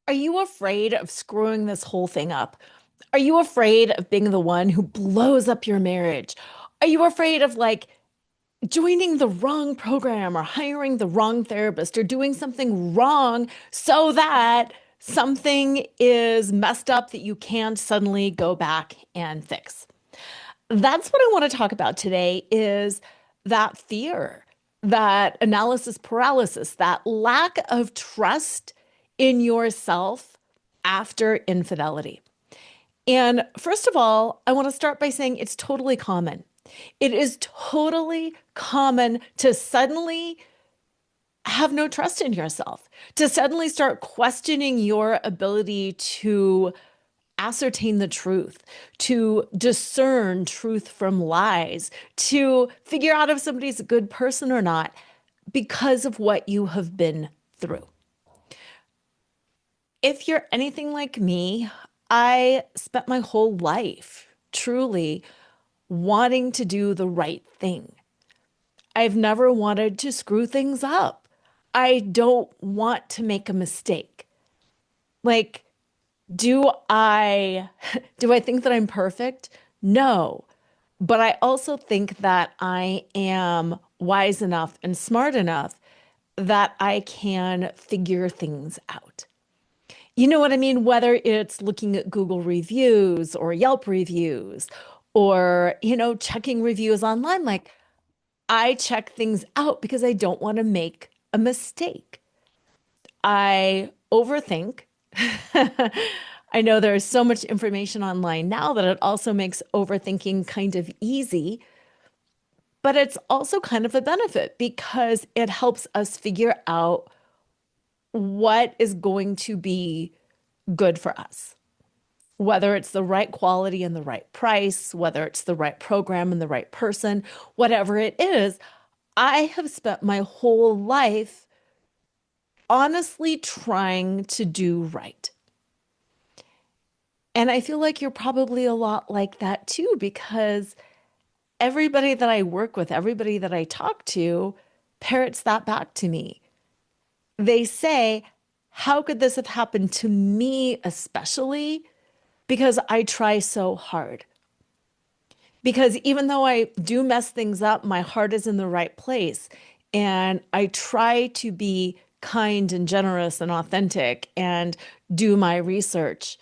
Are you afraid of screwing this whole thing up? Are you afraid of being the one who blows up your marriage? Are you afraid of joining the wrong program or hiring the wrong therapist or doing something wrong so that something is messed up that you can't suddenly go back and fix? That's what I want to talk about today is that fear, that analysis paralysis, that lack of trust in yourself after infidelity. And first of all, I want to start by saying it's totally common. It is totally common to suddenly have no trust in yourself, to suddenly start questioning your ability to ascertain the truth, to discern truth from lies, to figure out if somebody's a good person or not because of what you have been through. If you're anything like me, I spent my whole life truly wanting to do the right thing. I've never wanted to screw things up. I don't want to make a mistake. Like, do I do I think that I'm perfect? No. But I also think that I am wise enough and smart enough that I can figure things out. You know what I mean? Whether it's looking at Google reviews or Yelp reviews or, checking reviews online, like I check things out because I don't want to make a mistake. I overthink. I know there's so much information online now that it also makes overthinking kind of easy, but it's also kind of a benefit because it helps us figure out what is going to be good for us, whether it's the right quality and the right price, whether it's the right program and the right person, whatever it is. I have spent my whole life honestly trying to do right. And I feel like you're probably a lot like that too, because everybody that I work with, everybody that I talk to, parrots that back to me. They say, how could this have happened to me, especially because I try so hard? Because even though I do mess things up, my heart is in the right place. And I try to be kind and generous and authentic and do my research.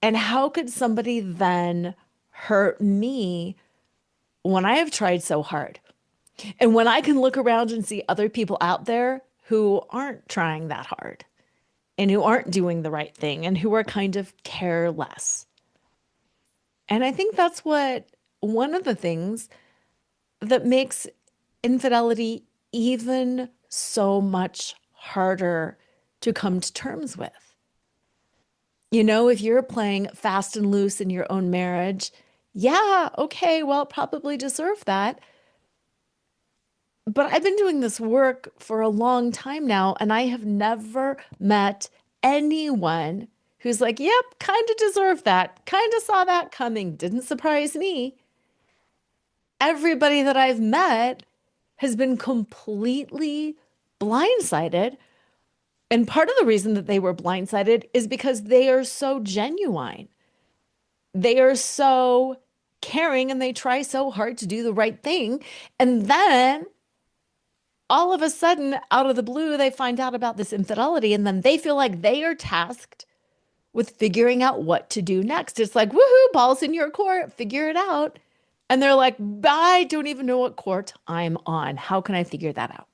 And how could somebody then hurt me when I have tried so hard? And when I can look around and see other people out there who aren't trying that hard and who aren't doing the right thing and who are kind of careless. And I think that's what one of the things that makes infidelity even so much harder to come to terms with. If you're playing fast and loose in your own marriage, yeah, okay, well, probably deserve that. But I've been doing this work for a long time now, and I have never met anyone who's like, yep, kind of deserved that, kind of saw that coming, didn't surprise me. Everybody that I've met has been completely blindsided. And part of the reason that they were blindsided is because they are so genuine. They are so caring and they try so hard to do the right thing. And then all of a sudden, out of the blue, they find out about this infidelity and then they feel like they are tasked with figuring out what to do next. It's like, woohoo, balls in your court, figure it out. And they're like, I don't even know what court I'm on. How can I figure that out?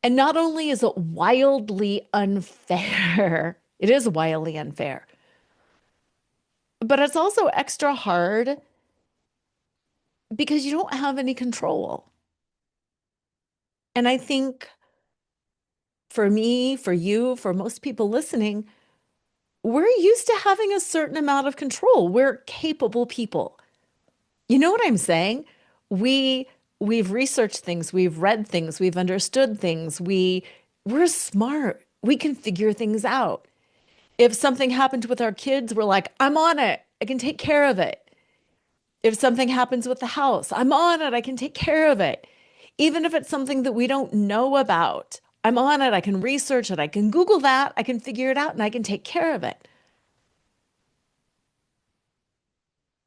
And not only is it wildly unfair, it is wildly unfair, but it's also extra hard because you don't have any control. And I think for me, for you, for most people listening, we're used to having a certain amount of control. We're capable people. You know what I'm saying? We we've researched things, we've read things, we've understood things. We're smart. We can figure things out. If something happened with our kids, we're like, I'm on it. I can take care of it. If something happens with the house, I'm on it. I can take care of it. Even if it's something that we don't know about, I'm on it. I can research it. I can Google that. I can figure it out and I can take care of it.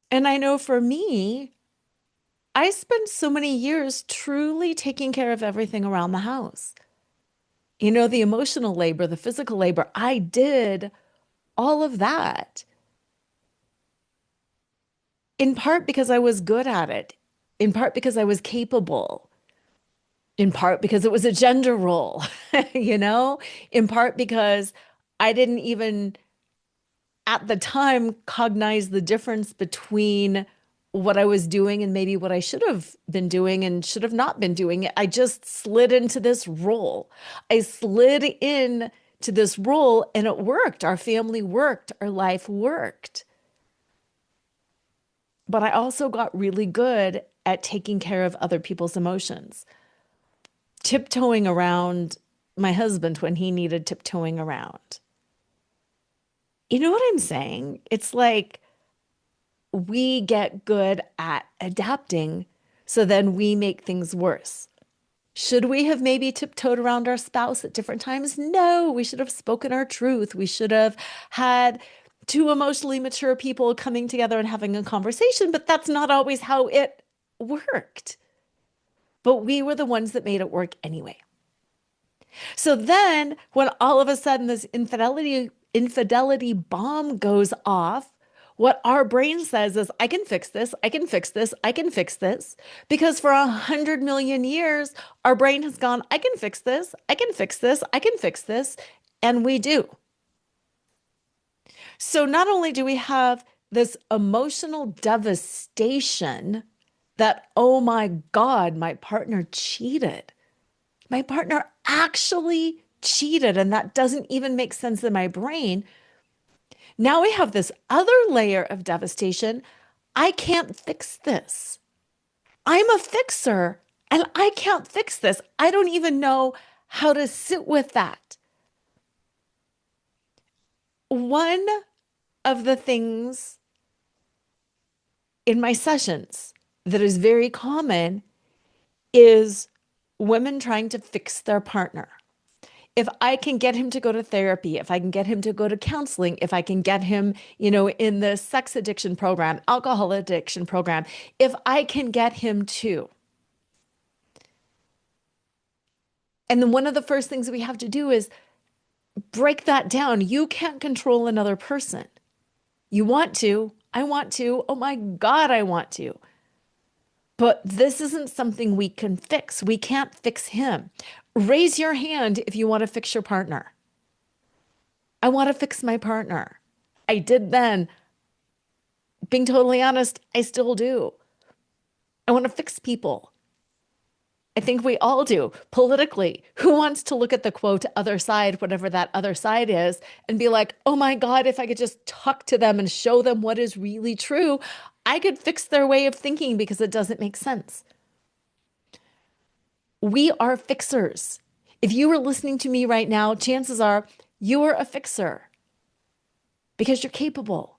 And I know for me, I spent so many years truly taking care of everything around the house. The emotional labor, the physical labor, I did all of that in part because I was good at it, in part because I was capable, in part because it was a gender role, you know, in part because I didn't even at the time cognize the difference between what I was doing and maybe what I should have been doing and should have not been doing. I just slid into this role. I slid in to this role and it worked. Our family worked. Our life worked. But I also got really good at taking care of other people's emotions, tiptoeing around my husband when he needed tiptoeing around. You know what I'm saying? It's like we get good at adapting, so then we make things worse. Should we have maybe tiptoed around our spouse at different times? No, we should have spoken our truth. We should have had two emotionally mature people coming together and having a conversation, but that's not always how it worked. But we were the ones that made it work anyway. So then when all of a sudden this infidelity bomb goes off, what our brain says is, I can fix this, I can fix this, I can fix this. Because for 100 million years, our brain has gone, I can fix this, I can fix this, I can fix this. And we do. So not only do we have this emotional devastation that, oh my God, my partner cheated. My partner actually cheated, and that doesn't even make sense in my brain. Now we have this other layer of devastation. I can't fix this. I'm a fixer, and I can't fix this. I don't even know how to sit with that. One of the things in my sessions that is very common is women trying to fix their partner. If I can get him to go to therapy, if I can get him to go to counseling, if I can get him, in the sex addiction program, alcohol addiction program, if I can get him to. And then one of the first things we have to do is break that down. You can't control another person. You want to. I want to. Oh my God, I want to. But this isn't something we can fix. We can't fix him. Raise your hand if you want to fix your partner. I want to fix my partner. I did then. Being totally honest, I still do. I want to fix people. I think we all do politically. Who wants to look at the quote other side, whatever that other side is, and be like, oh my God, if I could just talk to them and show them what is really true, I could fix their way of thinking because it doesn't make sense. We are fixers. If you were listening to me right now, chances are you are a fixer because you're capable,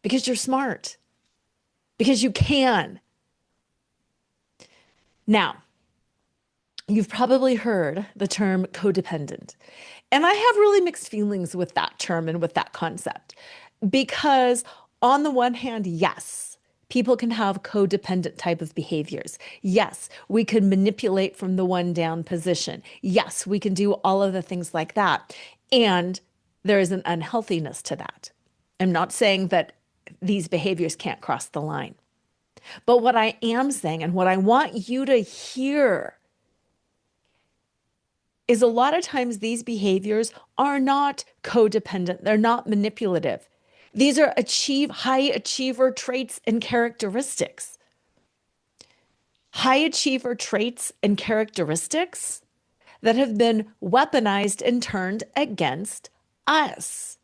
because you're smart, because you can. Now, you've probably heard the term codependent. And I have really mixed feelings with that term and with that concept because on the one hand, yes, people can have codependent type of behaviors. Yes, we can manipulate from the one down position. Yes, we can do all of the things like that. And there is an unhealthiness to that. I'm not saying that these behaviors can't cross the line. But what I am saying and what I want you to hear is a lot of times these behaviors are not codependent. They're not manipulative. These are high achiever traits and characteristics. High achiever traits and characteristics that have been weaponized and turned against us.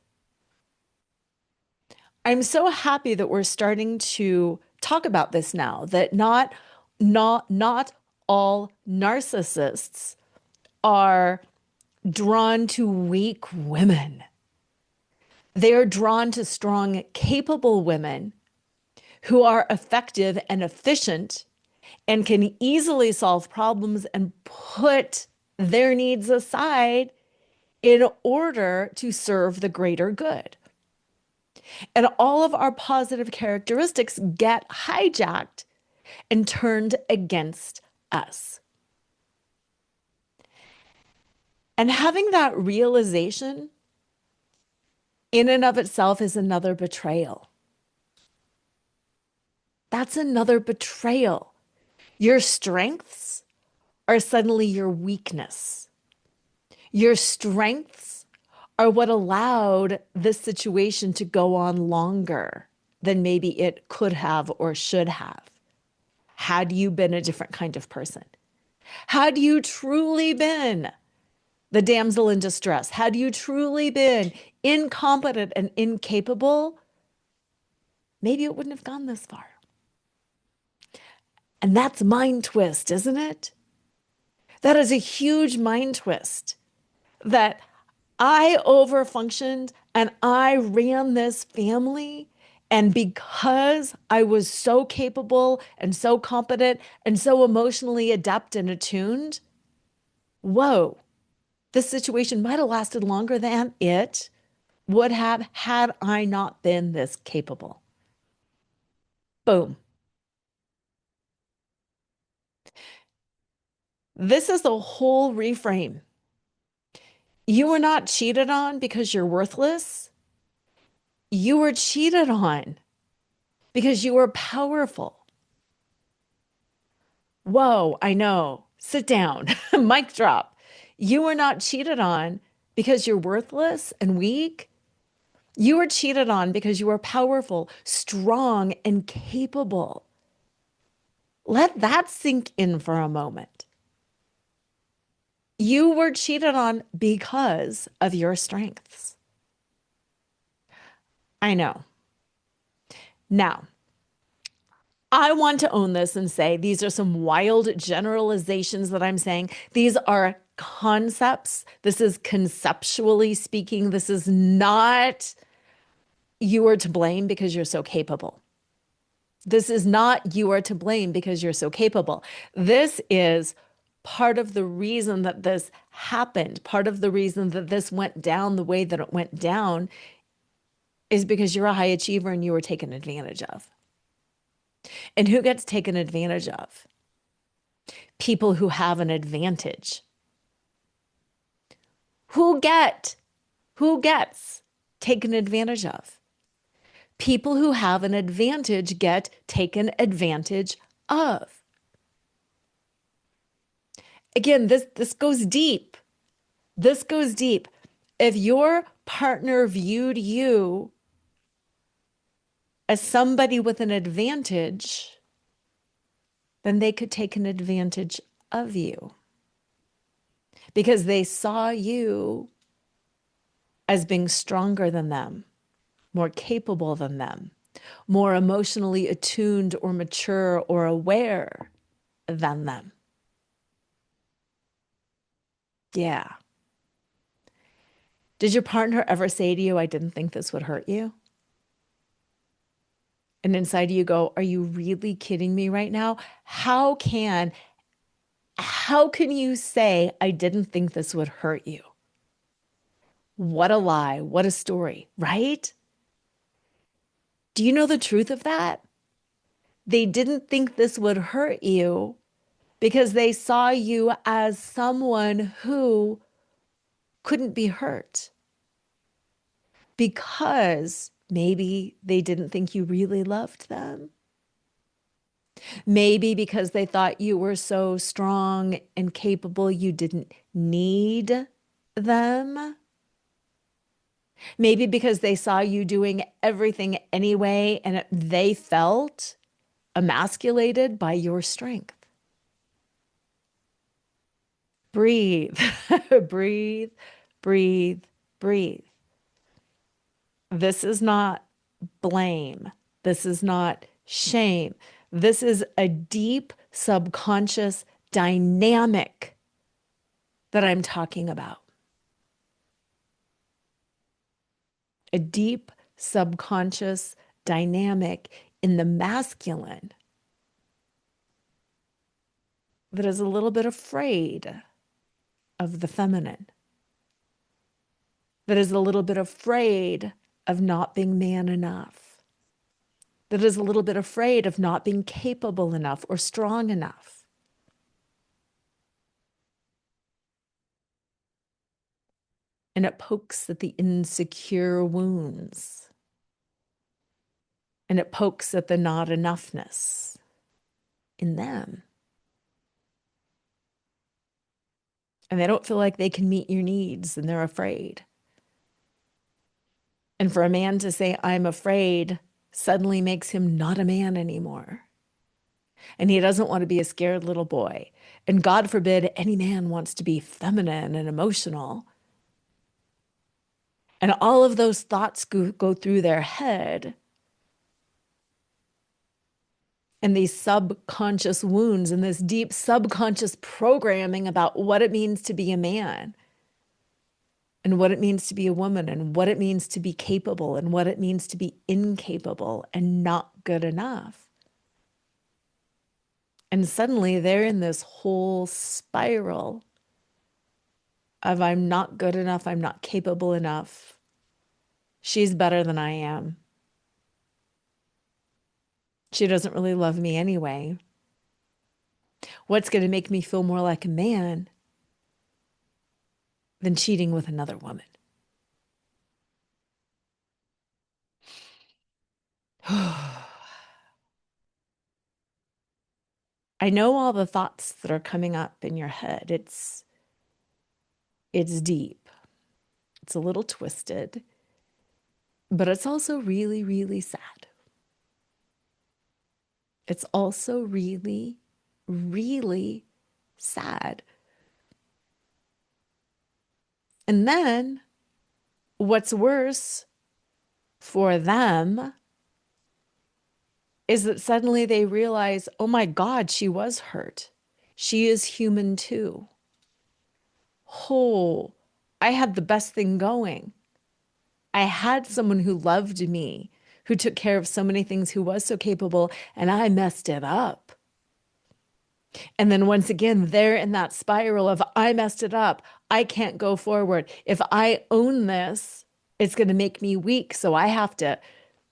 I'm so happy that we're starting to talk about this now, that not all narcissists are drawn to weak women. They are drawn to strong, capable women who are effective and efficient and can easily solve problems and put their needs aside in order to serve the greater good. And all of our positive characteristics get hijacked and turned against us. And having that realization in and of itself is another betrayal. That's another betrayal. Your strengths are suddenly your weakness. Your strengths are what allowed this situation to go on longer than maybe it could have or should have. Had you been a different kind of person? Had you truly been the damsel in distress? Had you truly been incompetent and incapable? Maybe it wouldn't have gone this far. And that's mind twist, isn't it? That is a huge mind twist that I overfunctioned and I ran this family. And because I was so capable and so competent and so emotionally adept and attuned, whoa, this situation might have lasted longer than it would have had I not been this capable. Boom. This is the whole reframe. You were not cheated on because you're worthless. You were cheated on because you were powerful. Whoa, I know. Sit down. Mic drop. You were not cheated on because you're worthless and weak. You were cheated on because you were powerful, strong, and capable. Let that sink in for a moment. You were cheated on because of your strengths. I know. Now, I want to own this and say these are some wild generalizations that I'm saying. These are concepts. This is conceptually speaking. This is not you are to blame because you're so capable. This is not you are to blame because you're so capable. This is part of the reason that this happened. Part of the reason that this went down the way that it went down is because you're a high achiever and you were taken advantage of. And who gets taken advantage of? People who have an advantage. Who gets taken advantage of? People who have an advantage get taken advantage of. Again, this goes deep. This goes deep. If your partner viewed you as somebody with an advantage, then they could take an advantage of you because they saw you as being stronger than them, more capable than them, more emotionally attuned or mature or aware than them. Yeah. Did your partner ever say to you, I didn't think this would hurt you? And inside you go, are you really kidding me right now? How can you say, I didn't think this would hurt you? What a lie. What a story, right? Do you know the truth of that? They didn't think this would hurt you because they saw you as someone who couldn't be hurt. Because maybe they didn't think you really loved them. Maybe because they thought you were so strong and capable, you didn't need them. Maybe because they saw you doing everything anyway and they felt emasculated by your strength. Breathe, breathe, breathe, breathe. This is not blame. This is not shame. This is a deep subconscious dynamic that I'm talking about. A deep subconscious dynamic in the masculine that is a little bit afraid of the feminine, that is a little bit afraid of not being man enough, that is a little bit afraid of not being capable enough or strong enough. And it pokes at the insecure wounds. And it pokes at the not enoughness in them. And they don't feel like they can meet your needs, and they're afraid. And for a man to say, I'm afraid, suddenly makes him not a man anymore. And he doesn't want to be a scared little boy. And God forbid any man wants to be feminine and emotional. And all of those thoughts go through their head. And these subconscious wounds and this deep subconscious programming about what it means to be a man and what it means to be a woman and what it means to be capable and what it means to be incapable and not good enough. And suddenly they're in this whole spiral of I'm not good enough, I'm not capable enough. She's better than I am. She doesn't really love me anyway. What's going to make me feel more like a man than cheating with another woman? I know all the thoughts that are coming up in your head. It's deep. It's a little twisted, but it's also really, really sad. It's also really, really sad. And then what's worse for them is that suddenly they realize, oh my God, she was hurt. She is human too. Oh, I had the best thing going. I had someone who loved me, who took care of so many things, who was so capable, and I messed it up. And then once again, they're in that spiral of I messed it up. I can't go forward. If I own this, it's going to make me weak. So I have to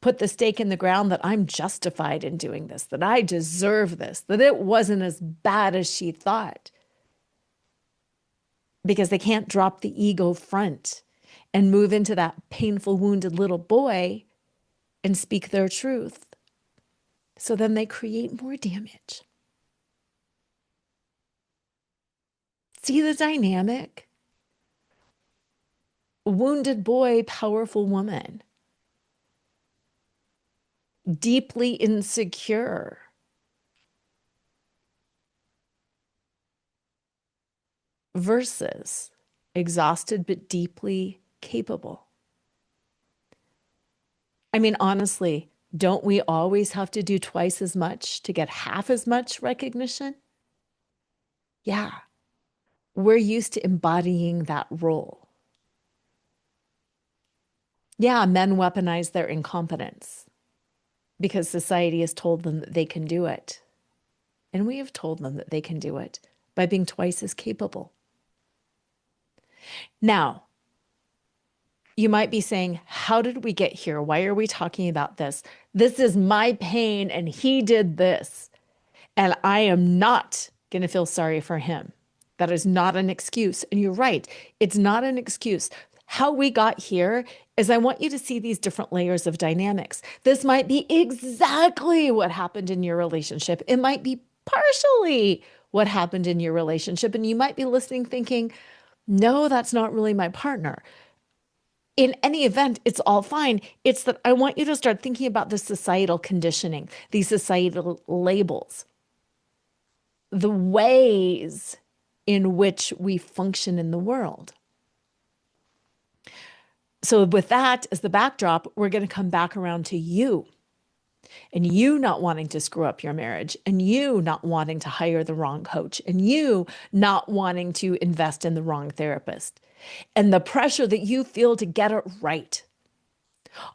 put the stake in the ground that I'm justified in doing this, that I deserve this, that it wasn't as bad as she thought. Because they can't drop the ego front and move into that painful, wounded little boy and speak their truth. So then they create more damage. See the dynamic? Wounded boy, powerful woman. Deeply insecure. Versus exhausted but deeply capable. I mean, honestly, don't we always have to do twice as much to get half as much recognition? Yeah. We're used to embodying that role. Yeah, men weaponize their incompetence because society has told them that they can do it. And we have told them that they can do it by being twice as capable. Now, you might be saying, how did we get here? Why are we talking about this? This is my pain and he did this. And I am not going to feel sorry for him. That is not an excuse. And you're right. It's not an excuse. How we got here is I want you to see these different layers of dynamics. This might be exactly what happened in your relationship. It might be partially what happened in your relationship. And you might be listening thinking, no, that's not really my partner. In any event, it's all fine. It's that I want you to start thinking about the societal conditioning, these societal labels, the ways in which we function in the world. So with that as the backdrop, we're going to come back around to you and you not wanting to screw up your marriage and you not wanting to hire the wrong coach and you not wanting to invest in the wrong therapist and the pressure that you feel to get it right.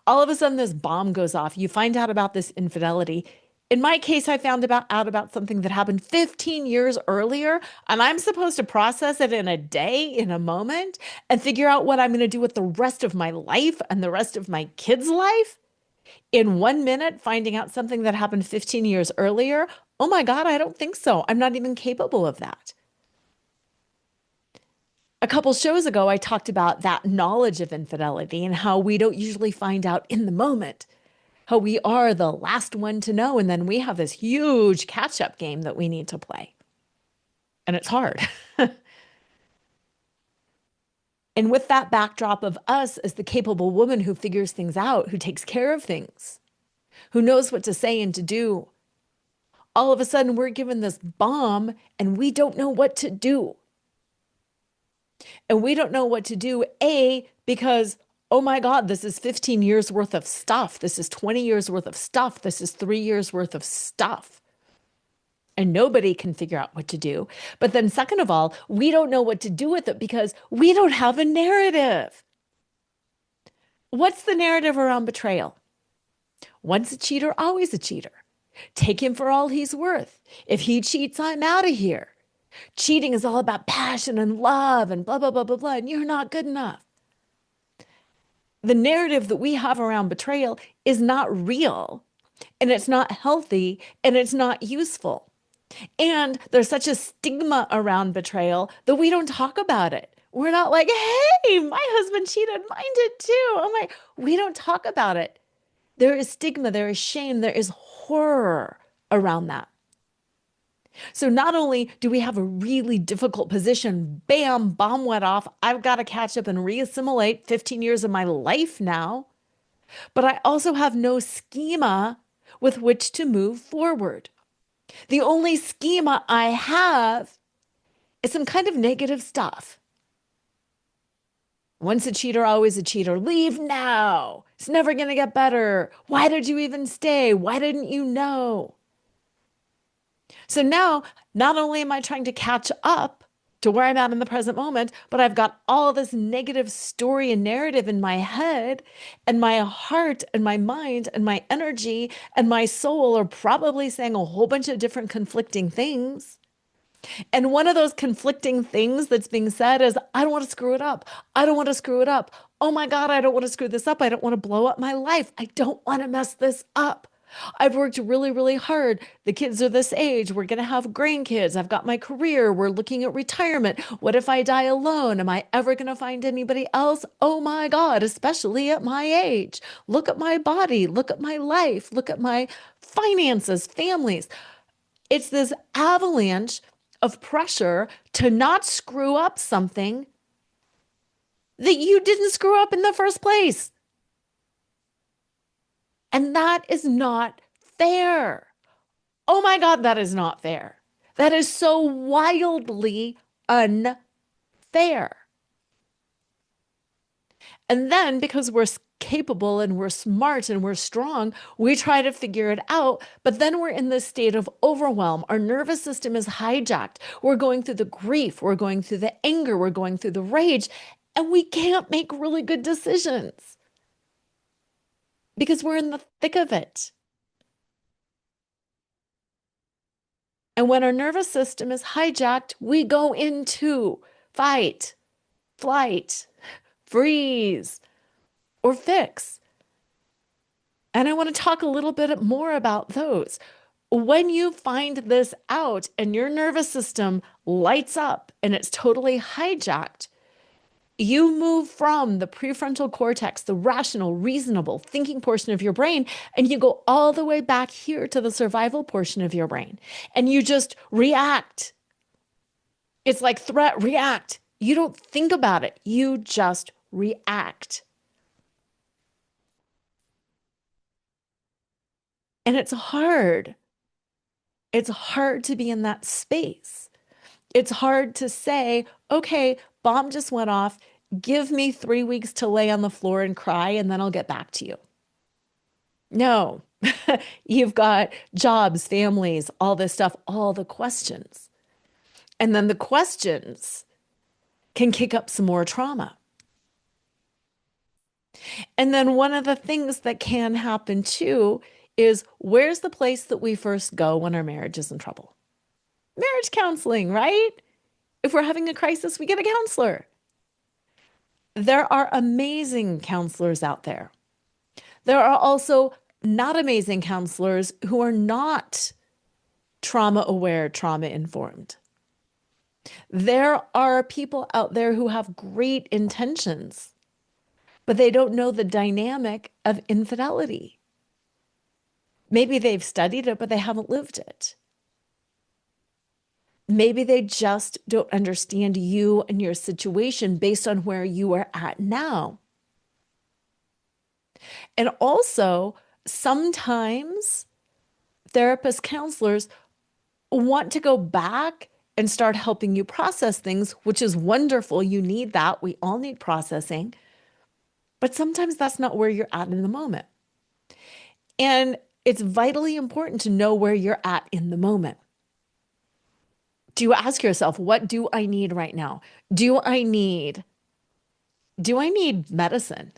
All of a sudden, this bomb goes off. You find out about this infidelity. In my case, I found out about something that happened 15 years earlier, and I'm supposed to process it in a day, in a moment, and figure out what I'm going to do with the rest of my life and the rest of my kids' life in 1 minute, finding out something that happened 15 years earlier. Oh my God, I don't think so. I'm not even capable of that. A couple shows ago, I talked about that knowledge of infidelity and how we don't usually find out in the moment, how we are the last one to know. And then we have this huge catch up game that we need to play. And it's hard. And with that backdrop of us as the capable woman who figures things out, who takes care of things, who knows what to say and to do, all of a sudden we're given this bomb and we don't know what to do. And we don't know what to do, A, because, oh my God, this is 15 years worth of stuff. This is 20 years worth of stuff. This is 3 years worth of stuff. And nobody can figure out what to do. But then, second of all, we don't know what to do with it because we don't have a narrative. What's the narrative around betrayal? Once a cheater, always a cheater. Take him for all he's worth. If he cheats, I'm out of here. Cheating is all about passion and love and blah, blah, blah, blah, blah. And you're not good enough. The narrative that we have around betrayal is not real, and it's not healthy, and it's not useful. And there's such a stigma around betrayal that we don't talk about it. We're not like, hey, my husband cheated, mine did too. Oh my, we don't talk about it. There is stigma, there is shame, there is horror around that. So not only do we have a really difficult position, bam, bomb went off, I've got to catch up and reassimilate 15 years of my life now, but I also have no schema with which to move forward. The only schema I have is some kind of negative stuff. Once a cheater, always a cheater. Leave now. It's never going to get better. Why did you even stay? Why didn't you know? So now, not only am I trying to catch up to where I'm at in the present moment, but I've got all this negative story and narrative in my head, and my heart and my mind and my energy and my soul are probably saying a whole bunch of different conflicting things. And one of those conflicting things that's being said is, I don't want to screw it up. I don't want to screw it up. Oh my God, I don't want to screw this up. I don't want to blow up my life. I don't want to mess this up. I've worked really, really hard. The kids are this age. We're going to have grandkids. I've got my career. We're looking at retirement. What if I die alone? Am I ever going to find anybody else? Oh my God, especially at my age. Look at my body. Look at my life. Look at my finances, families. It's this avalanche of pressure to not screw up something that you didn't screw up in the first place. And that is not fair. Oh my God, that is not fair. That is so wildly unfair. And then because we're capable and we're smart and we're strong, we try to figure it out. But then we're in this state of overwhelm. Our nervous system is hijacked. We're going through the grief, we're going through the anger, we're going through the rage, and we can't make really good decisions because we're in the thick of it. And when our nervous system is hijacked, we go into fight, flight, freeze, or fix. And I want to talk a little bit more about those. When you find this out and your nervous system lights up and it's totally hijacked, you move from the prefrontal cortex, the rational, reasonable thinking portion of your brain, and you go all the way back here to the survival portion of your brain. And you just react. It's like threat, react. You don't think about it. You just react. And it's hard. It's hard to be in that space. It's hard to say, okay, bomb just went off. Give me 3 weeks to lay on the floor and cry, and then I'll get back to you. No, you've got jobs, families, all this stuff, all the questions. And then the questions can kick up some more trauma. And then one of the things that can happen too is where's the place that we first go when our marriage is in trouble? Marriage counseling, right? If we're having a crisis, we get a counselor. There are amazing counselors out there. There are also not amazing counselors who are not trauma aware, trauma informed. There are people out there who have great intentions, but they don't know the dynamic of infidelity. Maybe they've studied it, but they haven't lived it. Maybe they just don't understand you and your situation based on where you are at now. And also, sometimes therapists, counselors want to go back and start helping you process things, which is wonderful. You need that. We all need processing. But sometimes that's not where you're at in the moment. And it's vitally important to know where you're at in the moment. Do you ask yourself, what do I need right now? Do I need medicine?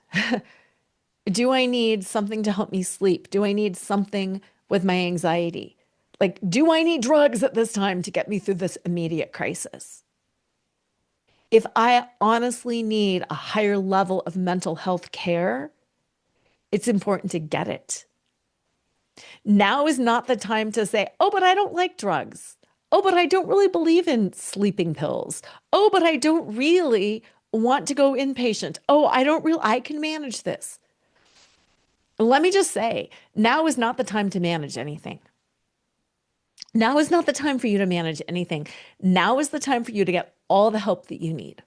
Do I need something to help me sleep? Do I need something with my anxiety? Like, do I need drugs at this time to get me through this immediate crisis? If I honestly need a higher level of mental health care, it's important to get it. Now is not the time to say, oh, but I don't like drugs. Oh, but I don't really believe in sleeping pills. Oh, but I don't really want to go inpatient. Oh, I can manage this. Let me just say, now is not the time to manage anything. Now is not the time for you to manage anything. Now is the time for you to get all the help that you need.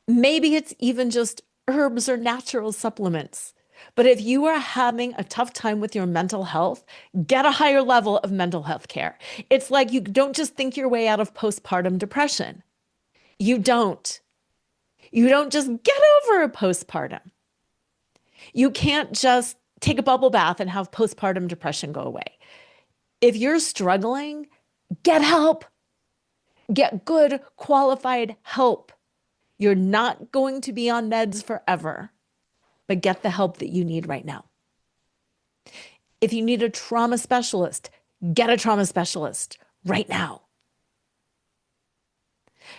Maybe it's even just herbs or natural supplements. But if you are having a tough time with your mental health, get a higher level of mental health care. It's like you don't just think your way out of postpartum depression. You don't. You don't just get over a postpartum. You can't just take a bubble bath and have postpartum depression go away. If you're struggling, get help. Get good, qualified help. You're not going to be on meds forever, but get the help that you need right now. If you need a trauma specialist, get a trauma specialist right now.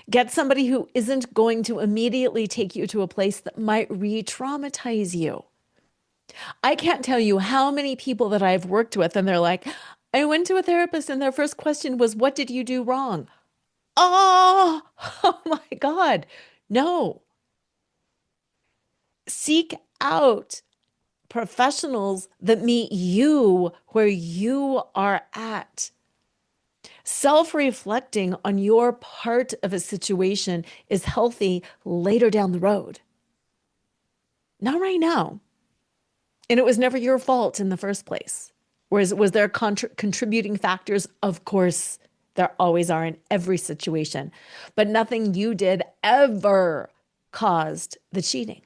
Get somebody who isn't going to immediately take you to a place that might re-traumatize you. I can't tell you how many people that I've worked with and they're like, I went to a therapist and their first question was, what did you do wrong? Oh, oh my God. No. Seek out professionals that meet you where you are at. Self-reflecting on your part of a situation is healthy later down the road. Not right now. And it was never your fault in the first place. Was there contributing factors? Of course, there always are in every situation. But nothing you did ever caused the cheating.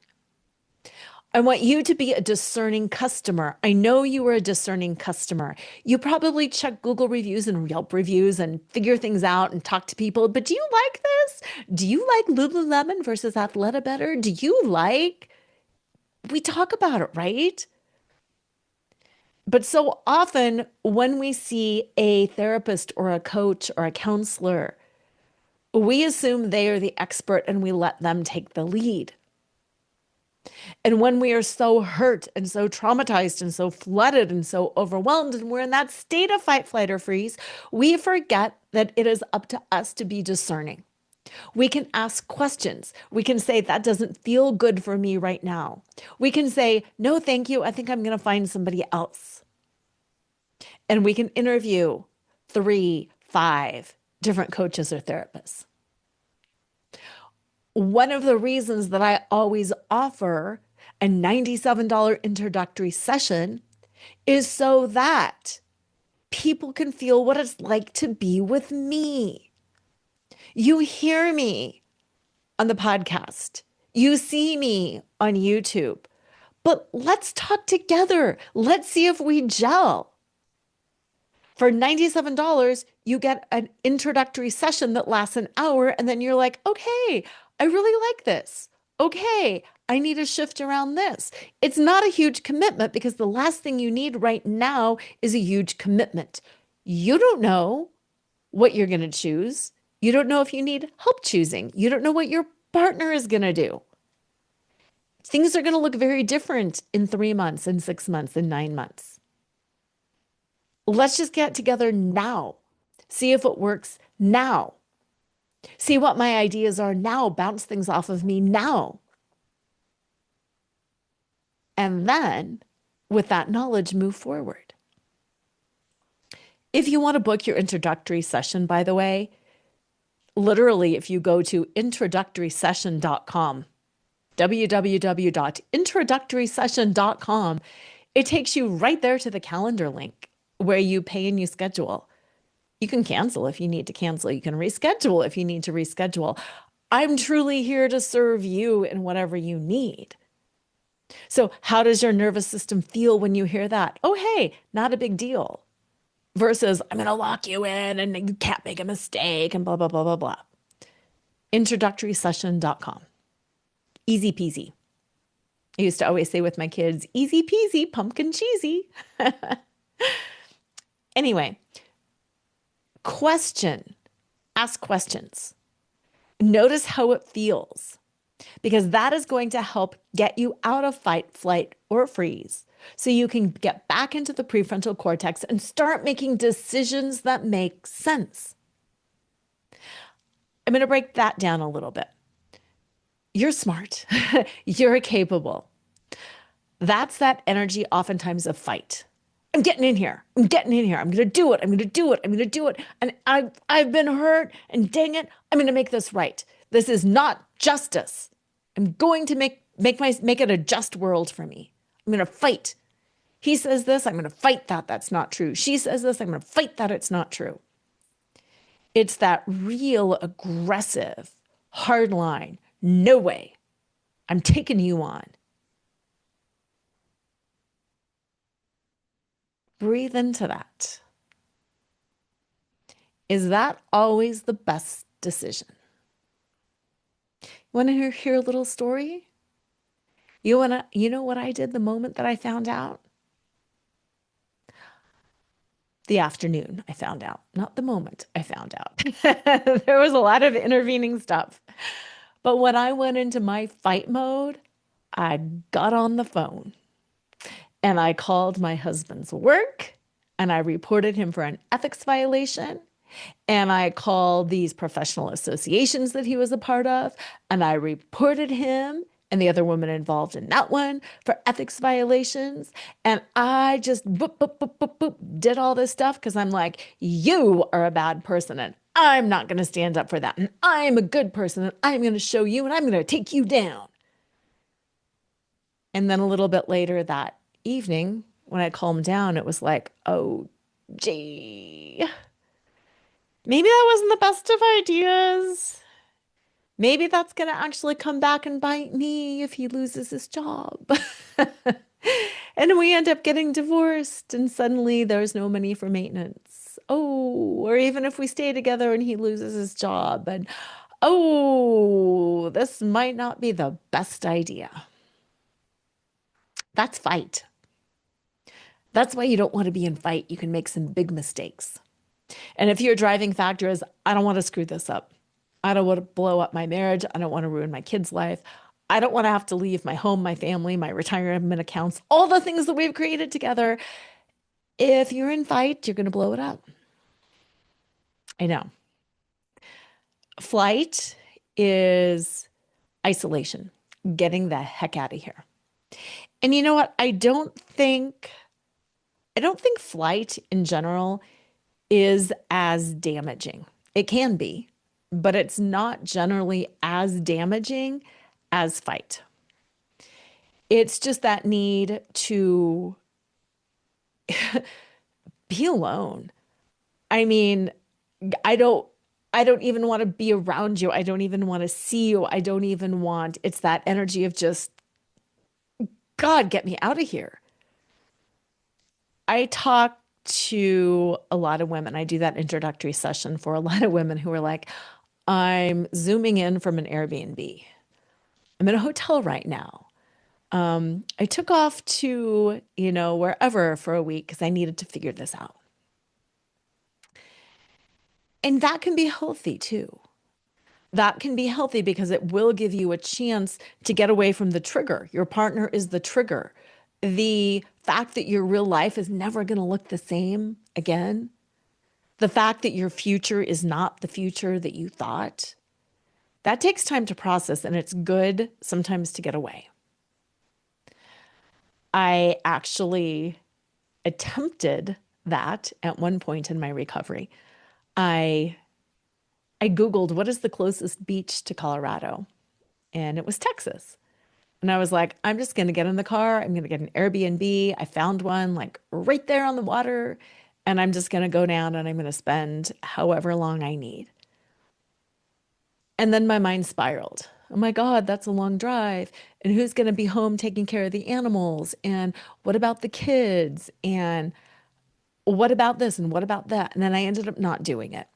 I want you to be a discerning customer. I know you are a discerning customer. You probably check Google reviews and Yelp reviews and figure things out and talk to people. But do you like this? Do you like Lululemon versus Athleta better? Do you like... We talk about it, right? But so often when we see a therapist or a coach or a counselor, we assume they are the expert and we let them take the lead. And when we are so hurt and so traumatized and so flooded and so overwhelmed and we're in that state of fight, flight, or freeze, we forget that it is up to us to be discerning. We can ask questions. We can say, that doesn't feel good for me right now. We can say, no, thank you. I think I'm going to find somebody else. And we can interview 3, 5 different coaches or therapists. One of the reasons that I always offer a $97 introductory session is so that people can feel what it's like to be with me. You hear me on the podcast. You see me on YouTube. But let's talk together. Let's see if we gel. For $97, you get an introductory session that lasts an hour, and then you're like, okay, I really like this. Okay, I need a shift around this. It's not a huge commitment because the last thing you need right now is a huge commitment. You don't know what you're going to choose. You don't know if you need help choosing. You don't know what your partner is going to do. Things are going to look very different in 3 months, in 6 months, in 9 months. Let's just get together now. See if it works now. See what my ideas are now. Bounce things off of me now. And then, with that knowledge, move forward. If you want to book your introductory session, by the way, literally, if you go to introductorysession.com, www.introductorysession.com, it takes you right there to the calendar link where you pay and you schedule. You can cancel if you need to cancel. You can reschedule if you need to reschedule. I'm truly here to serve you in whatever you need. So, how does your nervous system feel when you hear that? Oh, hey, not a big deal. Versus, I'm going to lock you in and you can't make a mistake and blah, blah, blah, blah, blah. Introductorysession.com. Easy peasy. I used to always say with my kids, easy peasy, pumpkin cheesy. Anyway, ask questions. Notice how it feels, because that is going to help get you out of fight, flight, or freeze so you can get back into the prefrontal cortex and start making decisions that make sense. I'm going to break that down a little bit. You're smart. You're capable. That's that energy oftentimes of fight. I'm getting in here. I'm getting in here. I'm going to do it. I'm going to do it. I'm going to do it. And I've been hurt, and dang it, I'm going to make this right. This is not justice. I'm going to make it a just world for me. I'm going to fight. He says this, I'm going to fight that. That's not true. She says this, I'm going to fight that. It's not true. It's that real aggressive, hard line. No way. I'm taking you on. Breathe into that. Is that always the best decision? You want to hear a little story? You know what I did the moment that I found out? The afternoon I found out, not the moment I found out. There was a lot of intervening stuff. But when I went into my fight mode, I got on the phone and I called my husband's work and I reported him for an ethics violation. And I called these professional associations that he was a part of, and I reported him and the other woman involved in that one for ethics violations. And I just boop, boop, boop, boop, boop, did all this stuff because I'm like, you are a bad person and I'm not going to stand up for that. And I'm a good person and I'm going to show you and I'm going to take you down. And then a little bit later that evening, when I calmed down, it was like, oh, gee, maybe that wasn't the best of ideas. Maybe that's going to actually come back and bite me if he loses his job. And we end up getting divorced, and suddenly there's no money for maintenance. Oh, or even if we stay together and he loses his job, and oh, this might not be the best idea. That's fight. That's why you don't want to be in fight. You can make some big mistakes. And if your driving factor is, I don't want to screw this up. I don't want to blow up my marriage. I don't want to ruin my kid's life. I don't want to have to leave my home, my family, my retirement accounts, all the things that we've created together. If you're in fight, you're going to blow it up. I know. Flight is isolation, getting the heck out of here. And you know what? I don't think flight in general is as damaging. It can be, but it's not generally as damaging as fight. It's just that need to be alone. I mean, I don't even want to be around you. I don't even want to see you. I don't even want, it's that energy of just, God, get me out of here. I talk to a lot of women. I do that introductory session for a lot of women who are like, I'm zooming in from an Airbnb. I'm in a hotel right now. I took off to, wherever for a week because I needed to figure this out. And that can be healthy too. That can be healthy because it will give you a chance to get away from the trigger. Your partner is the trigger. The fact that your real life is never going to look the same again. The fact that your future is not the future that you thought. That takes time to process, and it's good sometimes to get away. I actually attempted that at one point in my recovery. I I Googled what is the closest beach to Colorado, and it was Texas. And I was like, I'm just going to get in the car. I'm going to get an Airbnb. I found one like right there on the water. And I'm just going to go down and I'm going to spend however long I need. And then my mind spiraled. Oh my God, that's a long drive. And who's going to be home taking care of the animals? And what about the kids? And what about this? And what about that? And then I ended up not doing it.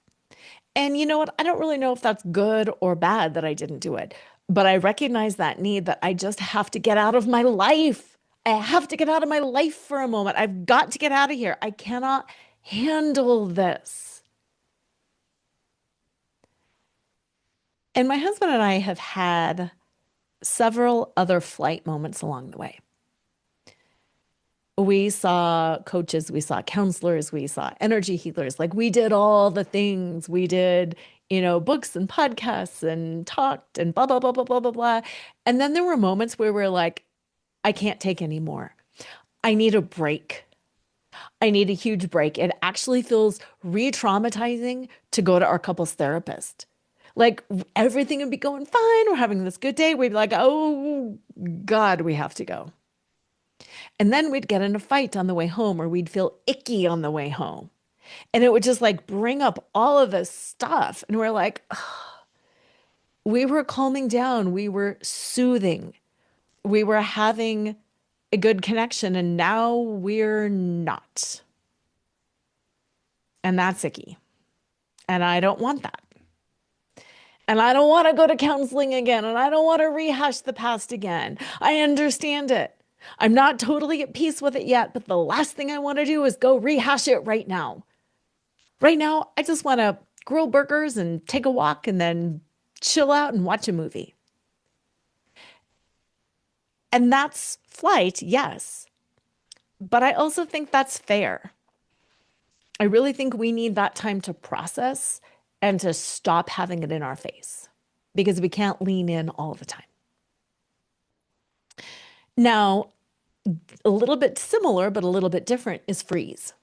And you know what? I don't really know if that's good or bad that I didn't do it, but I recognize that need that I just have to get out of my life. I have to get out of my life for a moment. I've got to get out of here. I cannot handle this. And my husband and I have had several other flight moments along the way. We saw coaches, we saw counselors, we saw energy healers. Like we did all the things. We did, books and podcasts and talked and blah, blah, blah, blah, blah, blah, blah. And then there were moments where we're like, I can't take any more. I need a break. I need a huge break. It actually feels re-traumatizing to go to our couples therapist. Like everything would be going fine. We're having this good day. We'd be like, oh God, we have to go. And then we'd get in a fight on the way home, or we'd feel icky on the way home. And it would just like bring up all of this stuff. And we're like, "Ugh." We were calming down, we were soothing, we were having a good connection, and now we're not. And that's icky. And I don't want that. And I don't want to go to counseling again. And I don't want to rehash the past again. I understand it. I'm not totally at peace with it yet, but the last thing I want to do is go rehash it right now. Right now, I just want to grill burgers and take a walk and then chill out and watch a movie. And that's flight, yes. But I also think that's fair. I really think we need that time to process and to stop having it in our face because we can't lean in all the time. Now, a little bit similar, but a little bit different is freeze.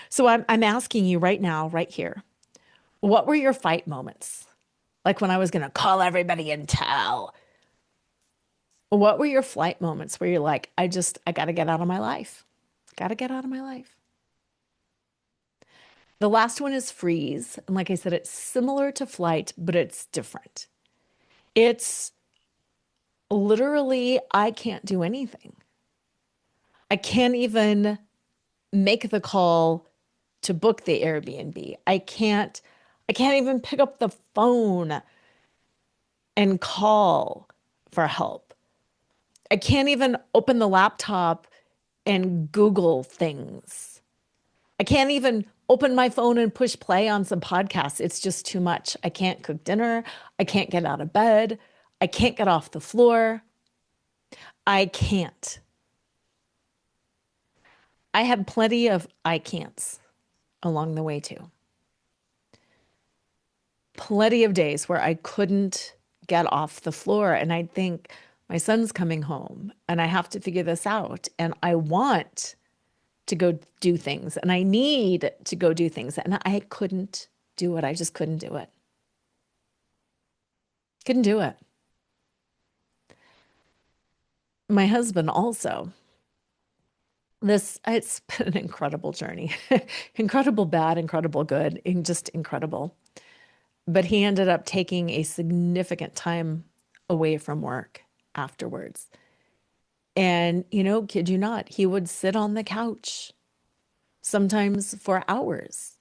So I'm asking you right now, right here, what were your fight moments? Like when I was going to call everybody and tell. What were your flight moments where you're like, I got to get out of my life. Got to get out of my life. The last one is freeze. And like I said, it's similar to flight, but it's different. It's literally, I can't do anything. I can't even make the call to book the Airbnb. I can't even pick up the phone and call for help. I can't even open the laptop and Google things. I can't even open my phone and push play on some podcasts. It's just too much. I can't cook dinner. I can't get out of bed. I can't get off the floor. I can't. I had plenty of I can'ts along the way too. Plenty of days where I couldn't get off the floor and I'd think, my son's coming home and I have to figure this out. And I want to go do things and I need to go do things. And I couldn't do it. I just couldn't do it. Couldn't do it. My husband also. It's been an incredible journey. Incredible bad, incredible good, and just incredible. But he ended up taking a significant time away from work afterwards. And, kid you not, he would sit on the couch, sometimes for hours.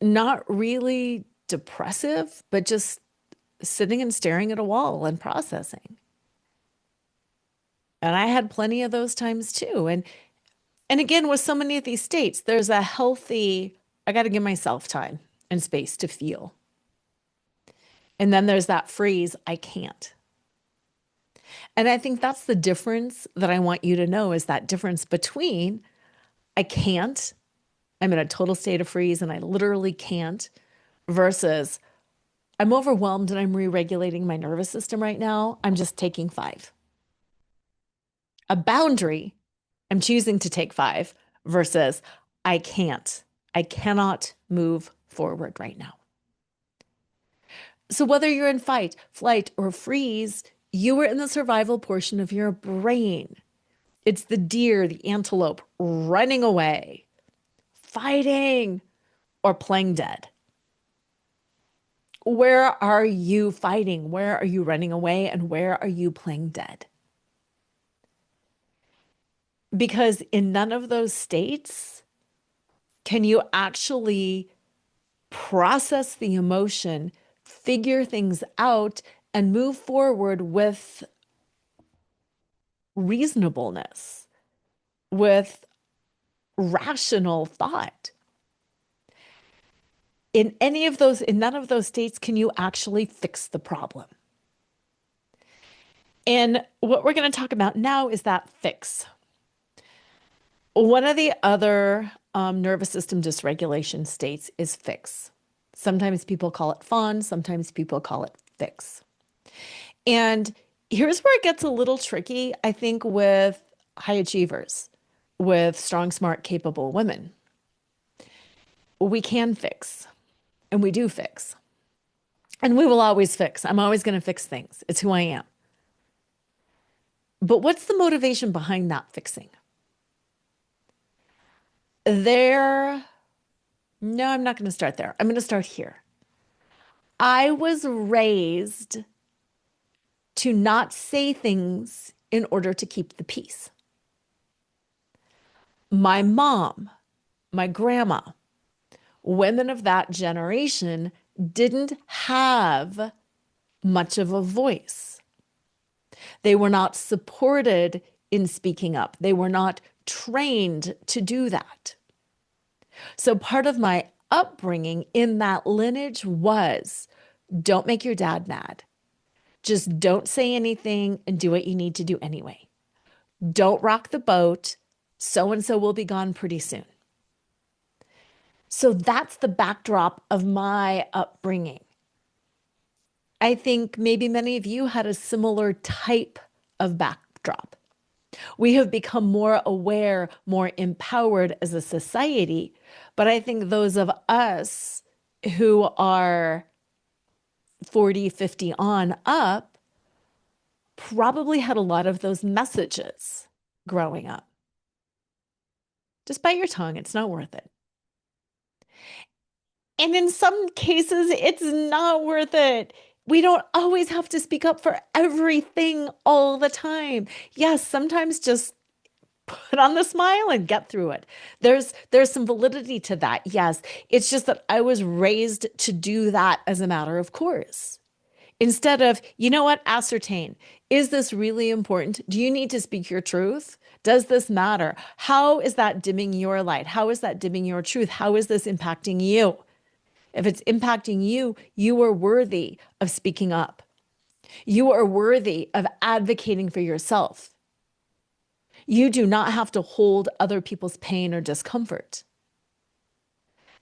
Not really depressive, but just sitting and staring at a wall and processing. And I had plenty of those times too. And again, with so many of these states, there's a healthy, I got to give myself time and space to feel. And then there's that freeze, I can't. And I think that's the difference that I want you to know is that difference between I can't, I'm in a total state of freeze and I literally can't, versus I'm overwhelmed and I'm re-regulating my nervous system right now. I'm just taking 5. A boundary, I'm choosing to take 5 versus I can't. I cannot move forward right now. So whether you're in fight, flight, or freeze, you are in the survival portion of your brain. It's the deer, the antelope running away, fighting, or playing dead. Where are you fighting? Where are you running away? And where are you playing dead? Because in none of those states can you actually process the emotion, figure things out, and move forward with reasonableness, with rational thought. In none of those states can you actually fix the problem. And what we're going to talk about now is that fix. One of the other nervous system dysregulation states is fix. Sometimes people call it fawn, sometimes people call it fix. And here's where it gets a little tricky, I think, with high achievers, with strong, smart, capable women. We can fix, and we do fix. And we will always fix. I'm always going to fix things. It's who I am. But what's the motivation behind that fixing? No, I'm not going to start there. I'm going to start here. I was raised to not say things in order to keep the peace. My mom, my grandma, women of that generation didn't have much of a voice. They were not supported in speaking up. They were not trained to do that. So part of my upbringing in that lineage was don't make your dad mad. Just don't say anything and do what you need to do anyway. Don't rock the boat. So and so will be gone pretty soon. So that's the backdrop of my upbringing. I think maybe many of you had a similar type of backdrop. We have become more aware, more empowered as a society. But I think those of us who are 40, 50 on up probably had a lot of those messages growing up. Just bite your tongue. It's not worth it. And in some cases, it's not worth it. We don't always have to speak up for everything all the time. Yes, sometimes just put on the smile and get through it. There's some validity to that. Yes, it's just that I was raised to do that as a matter of course. Instead of, you know what, ascertain, is this really important? Do you need to speak your truth? Does this matter? How is that dimming your light? How is that dimming your truth? How is this impacting you? If it's impacting you, you are worthy of speaking up. You are worthy of advocating for yourself. You do not have to hold other people's pain or discomfort.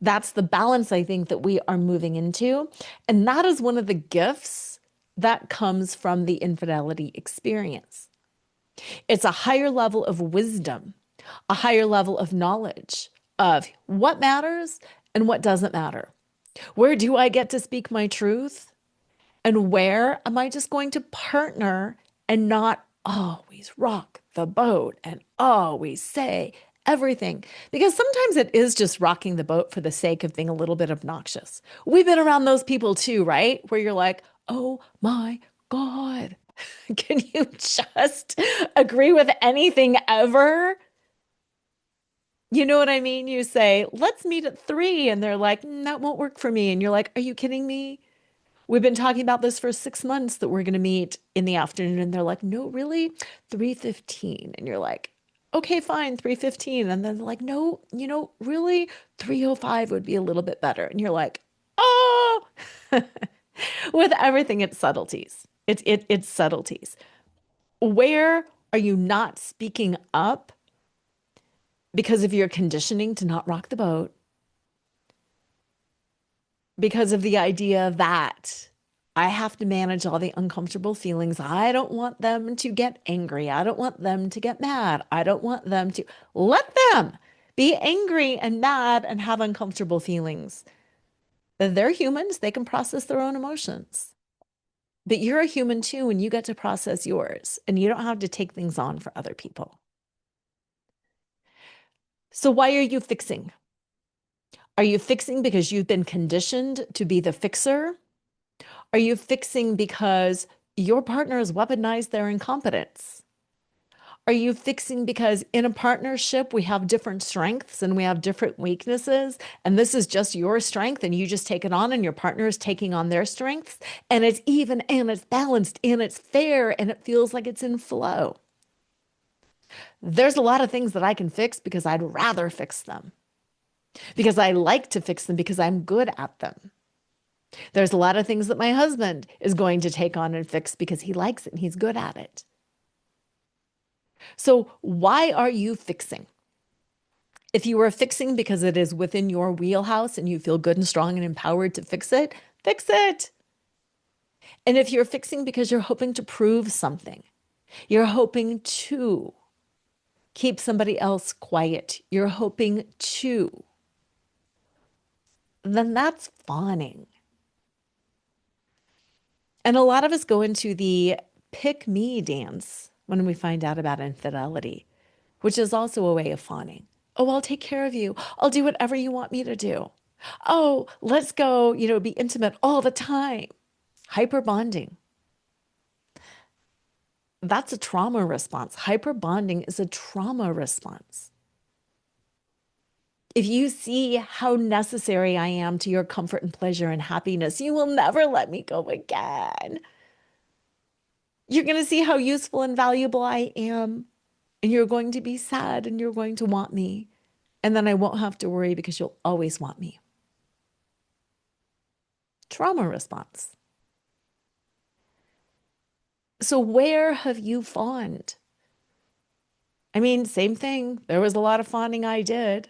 That's the balance I think that we are moving into. And that is one of the gifts that comes from the infidelity experience. It's a higher level of wisdom, a higher level of knowledge of what matters and what doesn't matter. Where do I get to speak my truth? And where am I just going to partner and not always rock the boat and always say everything? Because sometimes it is just rocking the boat for the sake of being a little bit obnoxious. We've been around those people too, right? Where you're like, oh my God, can you just agree with anything ever? You know what I mean? You say, let's meet at 3. And they're like, that won't work for me. And you're like, are you kidding me? We've been talking about this for 6 months that we're going to meet in the afternoon. And they're like, no, really? 3:15. And you're like, okay, fine, 3:15. And then they're like, no, really 3:05 would be a little bit better. And you're like, oh, with everything, it's subtleties. It's subtleties. Where are you not speaking up because of your conditioning to not rock the boat? Because of the idea that I have to manage all the uncomfortable feelings. I don't want them to get angry. I don't want them to get mad. I don't want them to let them be angry and mad and have uncomfortable feelings. They're humans. They can process their own emotions. But you're a human too, and you get to process yours, and you don't have to take things on for other people. So why are you fixing? Are you fixing because you've been conditioned to be the fixer? Are you fixing because your partner has weaponized their incompetence? Are you fixing because in a partnership, we have different strengths and we have different weaknesses, and this is just your strength and you just take it on and your partner is taking on their strengths, and it's even and it's balanced and it's fair and it feels like it's in flow? There's a lot of things that I can fix because I'd rather fix them, because I like to fix them because I'm good at them. There's a lot of things that my husband is going to take on and fix because he likes it and he's good at it. So why are you fixing? If you are fixing because it is within your wheelhouse and you feel good and strong and empowered to fix it, fix it. And if you're fixing because you're hoping to prove something, you're hoping to keep somebody else quiet, you're hoping to, then that's fawning. And a lot of us go into the pick me dance when we find out about infidelity, which is also a way of fawning. Oh, I'll take care of you. I'll do whatever you want me to do. Oh, let's go, be intimate all the time. Hyper bonding. That's a trauma response. Hyper bonding is a trauma response. If you see how necessary I am to your comfort and pleasure and happiness, you will never let me go again. You're going to see how useful and valuable I am, and you're going to be sad and you're going to want me. And then I won't have to worry because you'll always want me. Trauma response. So where have you fawned? I mean, same thing. There was a lot of fawning I did.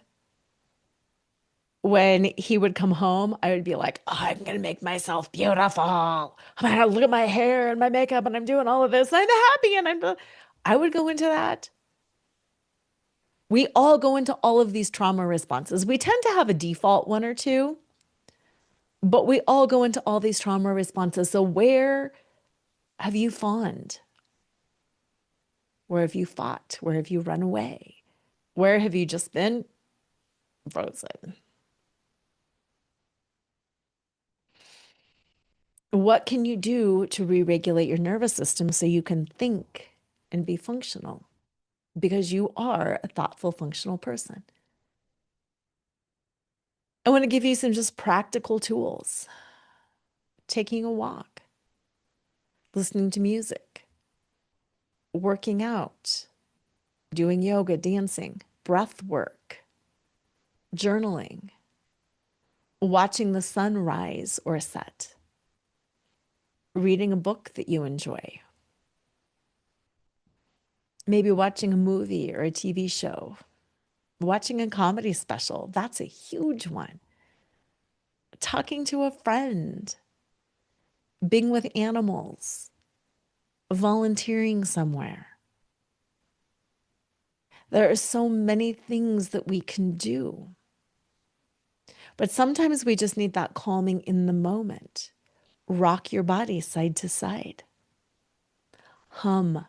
When he would come home, I would be like, oh, I'm going to make myself beautiful. I'm going to look at my hair and my makeup and I'm doing all of this. And I'm happy I would go into that. We all go into all of these trauma responses. We tend to have a default one or two, but we all go into all these trauma responses. So where have you fawned? Where have you fought? Where have you run away? Where have you just been frozen? What can you do to re-regulate your nervous system so you can think and be functional? Because you are a thoughtful, functional person. I want to give you some just practical tools. Taking a walk, listening to music, working out, doing yoga, dancing, breath work, journaling, watching the sun rise or set, reading a book that you enjoy, maybe watching a movie or a TV show, watching a comedy special. That's a huge one. Talking to a friend, being with animals, volunteering somewhere. There are so many things that we can do. But sometimes we just need that calming in the moment. Rock your body side to side. Hum.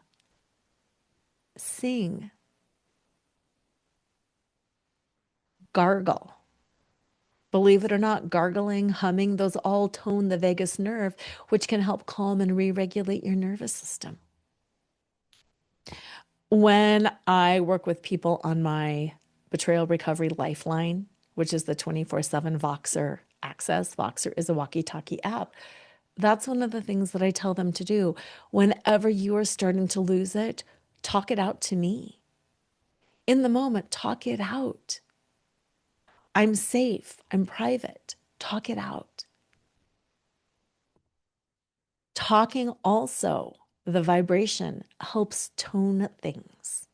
Sing. Gargle. Believe it or not, gargling, humming, those all tone the vagus nerve, which can help calm and re-regulate your nervous system. When I work with people on my Betrayal Recovery Lifeline, which is the 24/7 Voxer access, Voxer is a walkie-talkie app That's one of the things that I tell them to do. Whenever you are starting to lose it, talk it out to me. In the moment, talk it out. I'm safe. I'm private. Talk it out. Talking also, the vibration helps tone things.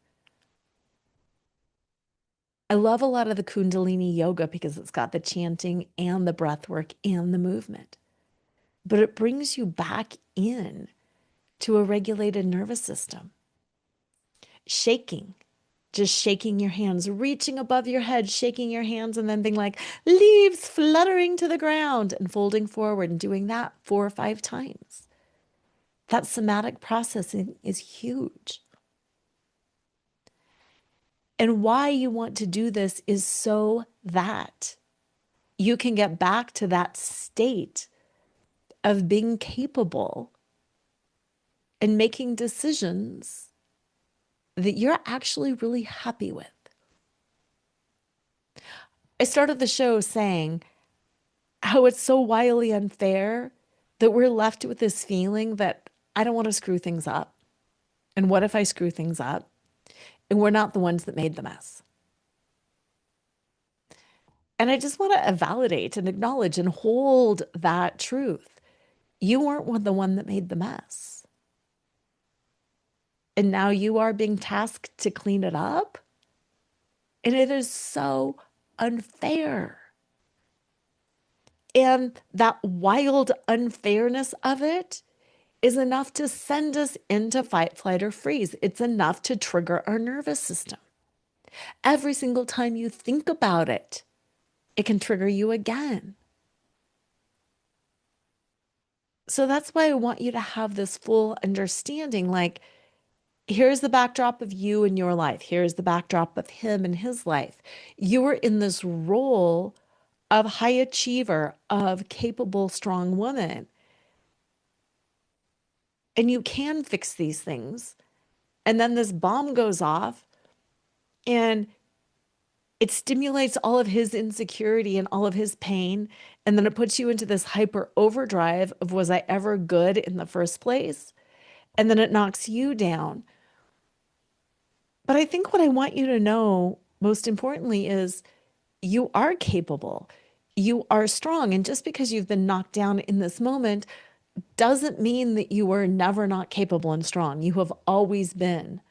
I love a lot of the Kundalini yoga because it's got the chanting and the breath work and the movement, but it brings you back in to a regulated nervous system. Shaking, just shaking your hands, reaching above your head, shaking your hands, and then being like, leaves fluttering to the ground and folding forward and doing that 4 or 5 times. That somatic processing is huge. And why you want to do this is so that you can get back to that state of being capable and making decisions that you're actually really happy with. I started the show saying how it's so wildly unfair that we're left with this feeling that I don't want to screw things up. And what if I screw things up? And we're not the ones that made the mess. And I just want to validate and acknowledge and hold that truth. You weren't the one that made the mess. And now you are being tasked to clean it up. And it is so unfair. And that wild unfairness of it is enough to send us into fight, flight, or freeze. It's enough to trigger our nervous system. Every single time you think about it, it can trigger you again. So that's why I want you to have this full understanding. Like, here's the backdrop of you and your life. Here's the backdrop of him and his life. You are in this role of high achiever, of capable, strong woman. And you can fix these things. And then this bomb goes off and it stimulates all of his insecurity and all of his pain. And then it puts you into this hyper overdrive of, was I ever good in the first place? And then it knocks you down. But I think what I want you to know, most importantly, is you are capable. You are strong. And just because you've been knocked down in this moment doesn't mean that you were never not capable and strong. You have always been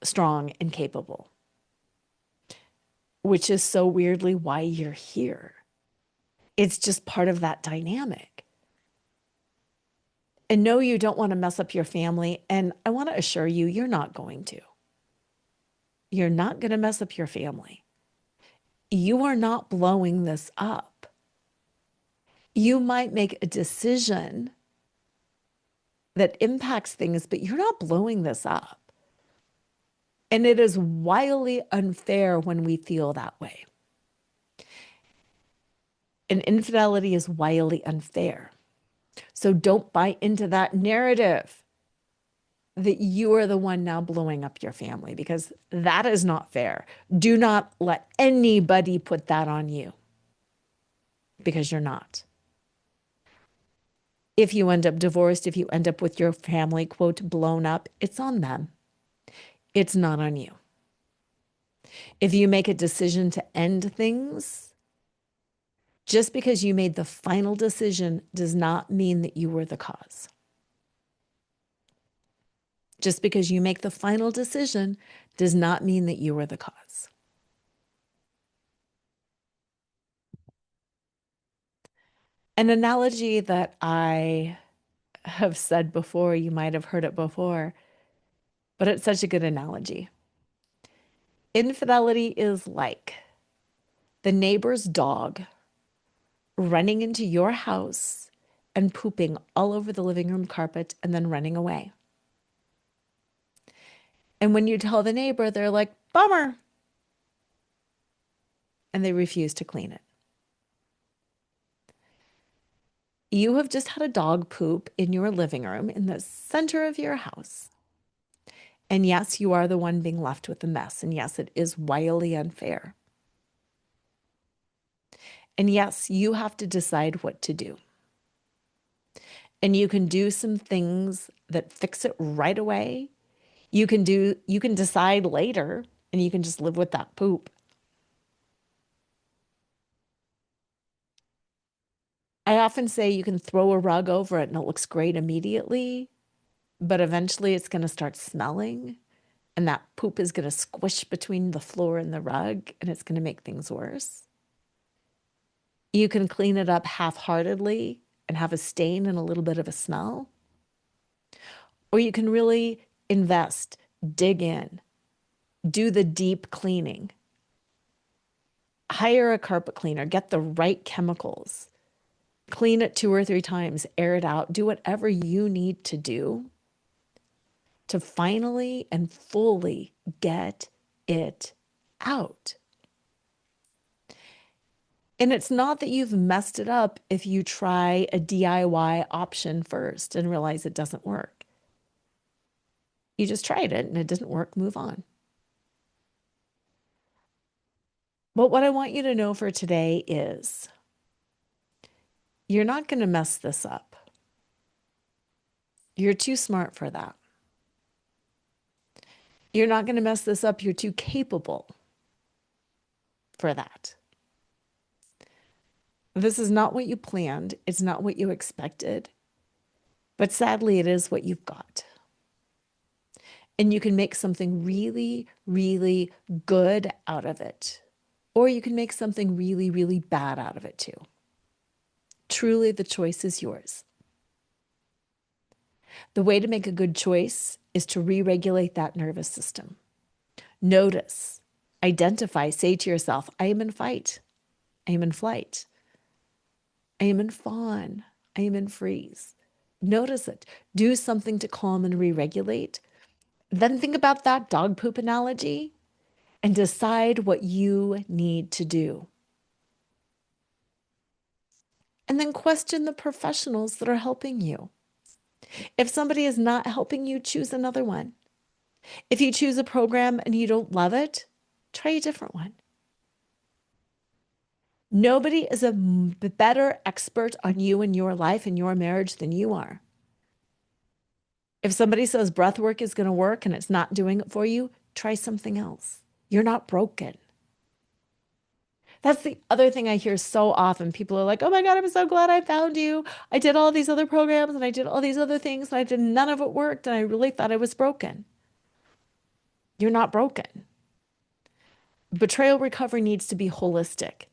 strong and capable, which is so weirdly why you're here. It's just part of that dynamic. And no, you don't want to mess up your family. And I want to assure you, you're not going to. You're not going to mess up your family. You are not blowing this up. You might make a decision that impacts things, but you're not blowing this up. And it is wildly unfair when we feel that way. And infidelity is wildly unfair. So don't buy into that narrative that you are the one now blowing up your family, because that is not fair. Do not let anybody put that on you, because you're not. If you end up divorced, if you end up with your family, quote, blown up, it's on them. It's not on you. If you make a decision to end things, just because you made the final decision does not mean that you were the cause. Just because you make the final decision does not mean that you were the cause. An analogy that I have said before, you might have heard it before, but it's such a good analogy. Infidelity is like the neighbor's dog running into your house and pooping all over the living room carpet and then running away. And when you tell the neighbor, they're like, bummer. And they refuse to clean it. You have just had a dog poop in your living room in the center of your house. And yes, you are the one being left with the mess. And yes, it is wildly unfair. And yes, you have to decide what to do. and you can do some things that fix it right away. You can decide later and you can just live with that poop. I often say you can throw a rug over it and it looks great immediately, but eventually it's going to start smelling and that poop is going to squish between the floor and the rug and it's going to make things worse. You can clean it up half-heartedly and have a stain and a little bit of a smell, or you can really invest, dig in, do the deep cleaning. Hire a carpet cleaner, get the right chemicals, clean it 2 or 3 times, air it out, do whatever you need to do to finally and fully get it out. And it's not that you've messed it up if you try a DIY option first and realize it doesn't work. You just tried it and it didn't work, move on. But what I want you to know for today is you're not going to mess this up. You're too smart for that. You're not going to mess this up. You're too capable for that. This is not what you planned. It's not what you expected. But sadly, it is what you've got. And you can make something really, really good out of it. Or you can make something really, really bad out of it too. Truly, the choice is yours. The way to make a good choice is to re-regulate that nervous system. Notice, identify, say to yourself, I am in fight. I am in flight. I am in fawn. I am in freeze. Notice it. Do something to calm and re-regulate. Then think about that dog poop analogy and decide what you need to do. And then question the professionals that are helping you. If somebody is not helping you, choose another one. If you choose a program and you don't love it, try a different one. Nobody is a better expert on you and your life and your marriage than you are. If somebody says breath work is going to work and it's not doing it for you, try something else. You're not broken. That's the other thing I hear so often. People are like, oh my God, I'm so glad I found you. I did all these other programs and I did all these other things and I did none of it worked and I really thought I was broken. You're not broken. Betrayal recovery needs to be holistic.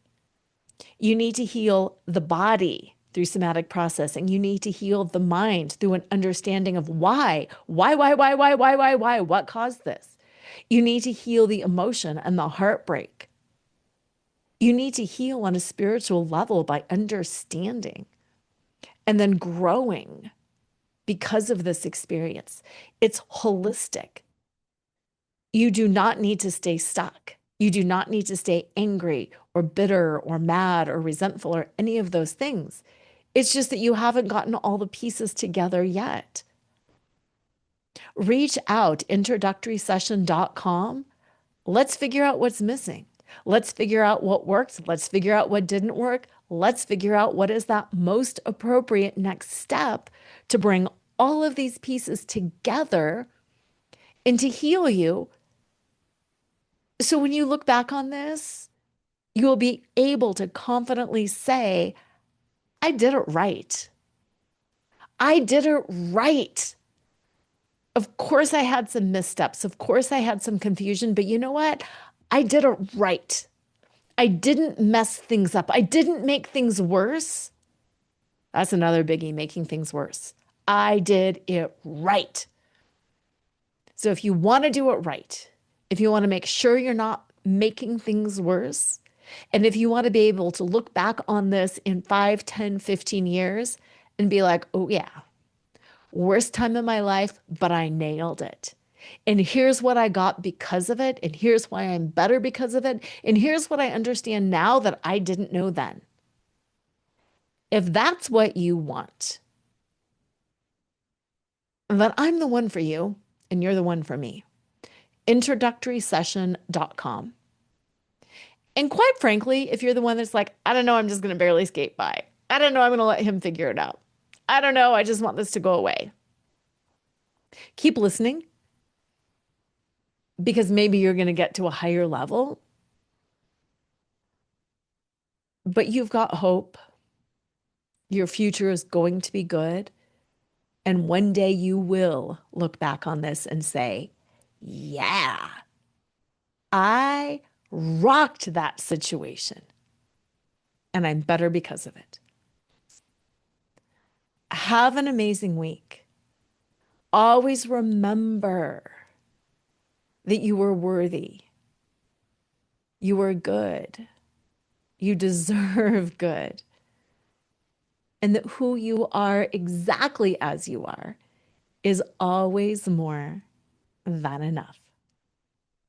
You need to heal the body through somatic processing. You need to heal the mind through an understanding of why, what caused this. You need to heal the emotion and the heartbreak. You need to heal on a spiritual level by understanding and then growing because of this experience. It's holistic. You do not need to stay stuck. You do not need to stay angry or bitter or mad or resentful or any of those things. It's just that you haven't gotten all the pieces together yet. Reach out, introductorysession.com. Let's figure out what's missing. Let's figure out what worked. Let's figure out what didn't work. Let's figure out what is that most appropriate next step to bring all of these pieces together and to heal you. So when you look back on this, you will be able to confidently say, I did it right. I did it right. Of course, I had some missteps. Of course, I had some confusion, but you know what? I did it right. I didn't mess things up. I didn't make things worse. That's another biggie, making things worse. I did it right. So if you want to do it right, if you want to make sure you're not making things worse, and if you want to be able to look back on this in 5, 10, 15 years and be like, oh yeah, worst time in my life, but I nailed it. And here's what I got because of it. And here's why I'm better because of it. And here's what I understand now that I didn't know then. If that's what you want, then I'm the one for you and you're the one for me. Introductorysession.com. And quite frankly, if you're the one that's like, I don't know, I'm just going to barely skate by. I don't know, I'm going to let him figure it out. I don't know. I just want this to go away. Keep listening because maybe you're going to get to a higher level, but you've got hope. Your future is going to be good. And one day you will look back on this and say, yeah, I rocked that situation and I'm better because of it. Have an amazing week. Always remember that you are worthy. You are good. You deserve good. And that who you are exactly as you are is always more than enough.